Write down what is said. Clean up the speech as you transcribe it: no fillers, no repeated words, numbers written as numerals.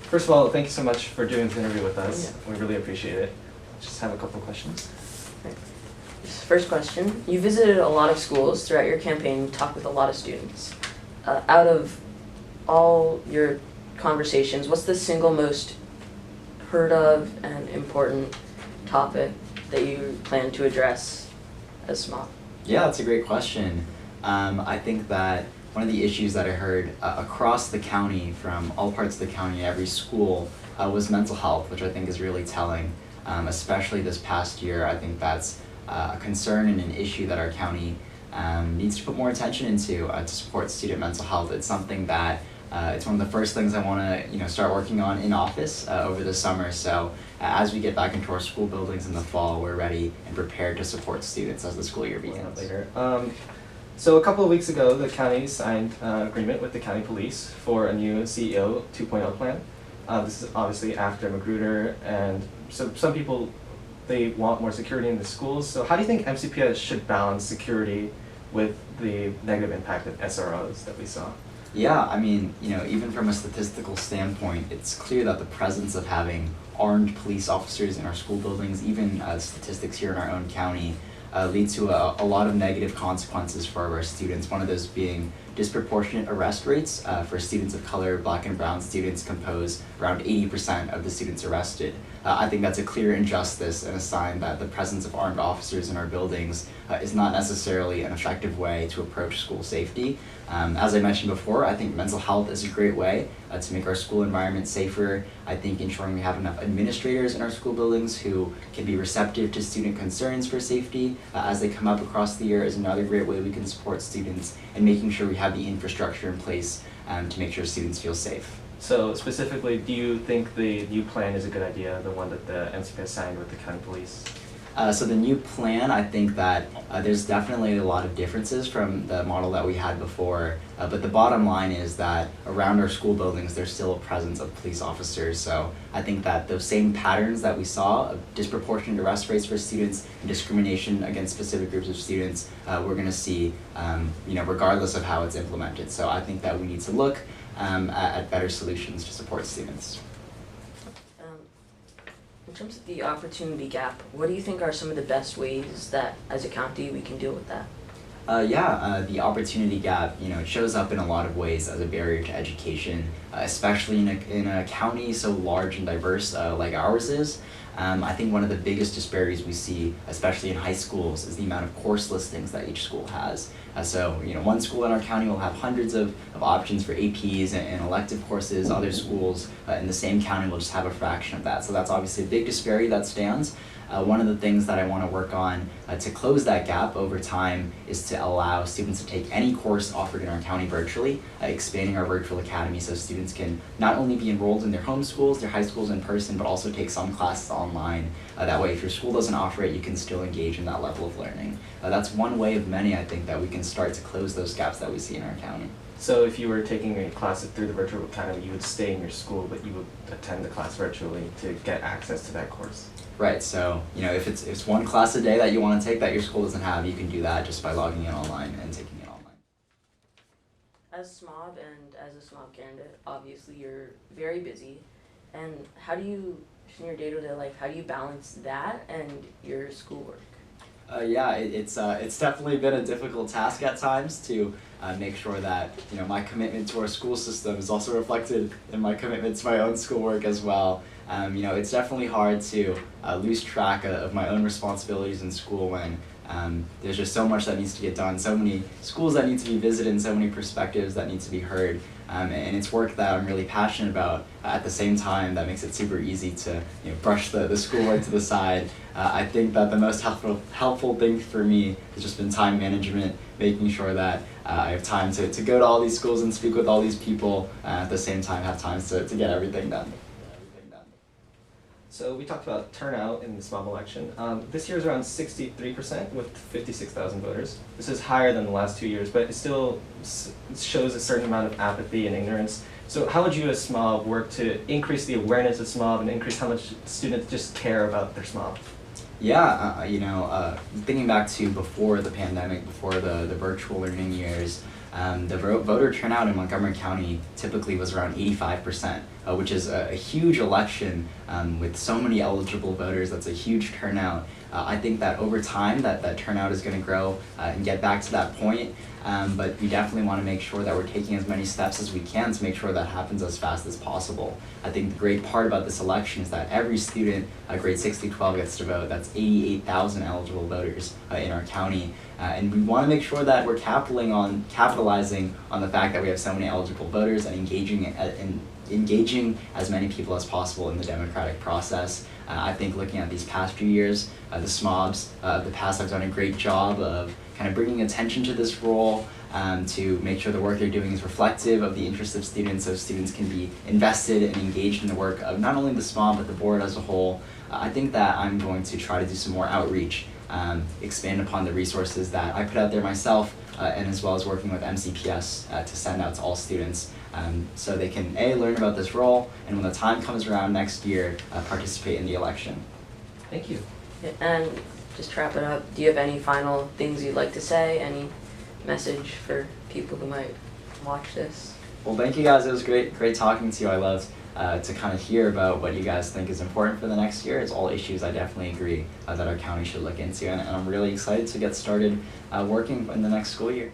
First of all, thank you so much for doing this interview with us. We really appreciate it. Just have a couple of questions. First question, you visited a lot of schools throughout your campaign, talked with a lot of students. Out of all your conversations, what's the single most heard of and important topic that you plan to address as SMOB? Yeah, that's a great question. I think that one of the issues that I heard across the county, from all parts of the county, every school, was mental health, which I think is really telling, especially this past year. I think that's a concern and an issue that our county needs to put more attention into to support student mental health. It's something that it's one of the first things I want to start working on in office over the summer. So as we get back into our school buildings in the fall, we're ready and prepared to support students as the school year begins. Later. So a couple of weeks ago, the county signed an agreement with the county police for a new CEO 2.0 plan. This is obviously after Magruder, and so some people, they want more security in the schools. So how do you think MCPS should balance security with the negative impact of SROs that we saw? Yeah, I mean, even from a statistical standpoint, it's clear that the presence of having armed police officers in our school buildings, even statistics here in our own county, lead to a lot of negative consequences for our students. One of those being disproportionate arrest rates for students of color. Black and brown students compose around 80% of the students arrested. I think that's a clear injustice and a sign that the presence of armed officers in our buildings is not necessarily an effective way to approach school safety. As I mentioned before, I think mental health is a great way to make our school environment safer. I think ensuring we have enough administrators in our school buildings who can be receptive to student concerns for safety as they come up across the year is another great way we can support students, and making sure we have the infrastructure in place to make sure students feel safe. So specifically, do you think the new plan is a good idea, the one that the MCPS signed with the county police? So the new plan, I think that there's definitely a lot of differences from the model that we had before, but the bottom line is that around our school buildings there's still a presence of police officers. So I think that those same patterns that we saw of disproportionate arrest rates for students and discrimination against specific groups of students, we're going to see regardless of how it's implemented. So I think that we need to look at better solutions to support students. In terms of the opportunity gap, what do you think are some of the best ways that as a county we can deal with that? The opportunity gap, it shows up in a lot of ways as a barrier to education, especially in a county so large and diverse like ours is. I think one of the biggest disparities we see, especially in high schools, is the amount of course listings that each school has. One school in our county will have hundreds of options for APs and elective courses. Other schools in the same county will just have a fraction of that. So that's obviously a big disparity that stands. One of the things that I want to work on to close that gap over time is to allow students to take any course offered in our county virtually, expanding our virtual academy so students can not only be enrolled in their home schools, their high schools in person, but also take some classes online. That way, if your school doesn't offer it, you can still engage in that level of learning. That's one way of many, I think, that we can start to close those gaps that we see in our county. So if you were taking a class through the virtual academy, you would stay in your school, but you would attend the class virtually to get access to that course. Right, so if it's one class a day that you want to take that your school doesn't have, you can do that just by logging in online and taking it online. As SMOB and as a SMOB candidate, obviously you're very busy, and how do you, in your day-to-day life, how do you balance that and your schoolwork? It's definitely been a difficult task at times to make sure that my commitment to our school system is also reflected in my commitment to my own schoolwork as well. It's definitely hard to lose track of my own responsibilities in school when there's just so much that needs to get done, so many schools that need to be visited, and so many perspectives that need to be heard. And it's work that I'm really passionate about. At the same time, that makes it super easy to brush the schoolwork to the side. I think that the most helpful thing for me has just been time management, making sure that I have time to go to all these schools and speak with all these people, at the same time have time to get everything done. So we talked about turnout in the SMOB election. This year is around 63% with 56,000 voters. This is higher than the last 2 years, but it still shows a certain amount of apathy and ignorance. So how would you as SMOB work to increase the awareness of SMOB and increase how much students just care about their SMOB? Yeah, thinking back to before the pandemic, before the virtual learning years, the voter turnout in Montgomery County typically was around 85%, which is a huge election with so many eligible voters. That's a huge turnout. I think that over time that turnout is going to grow and get back to that point. But we definitely want to make sure that we're taking as many steps as we can to make sure that happens as fast as possible. I think the great part about this election is that every student, grade 6 through 12, gets to vote. That's 88,000 eligible voters in our county. And we want to make sure that we're capitalizing on the fact that we have so many eligible voters and engaging as many people as possible in the democratic process. I think looking at these past few years, the SMOBs of the past have done a great job of kind of bringing attention to this role to make sure the work they're doing is reflective of the interests of students, so students can be invested and engaged in the work of not only the SMOB but the board as a whole. I think that I'm going to try to do some more outreach, expand upon the resources that I put out there myself, and as well as working with MCPS to send out to all students so they can learn about this role, and when the time comes around next year, participate in the election. Thank you. And just to wrap it up, do you have any final things you'd like to say? Any message for people who might watch this? Well, thank you guys. It was great talking to you. I loved to kind of hear about what you guys think is important for the next year. It's all issues I definitely agree that our county should look into, and I'm really excited to get started working in the next school year.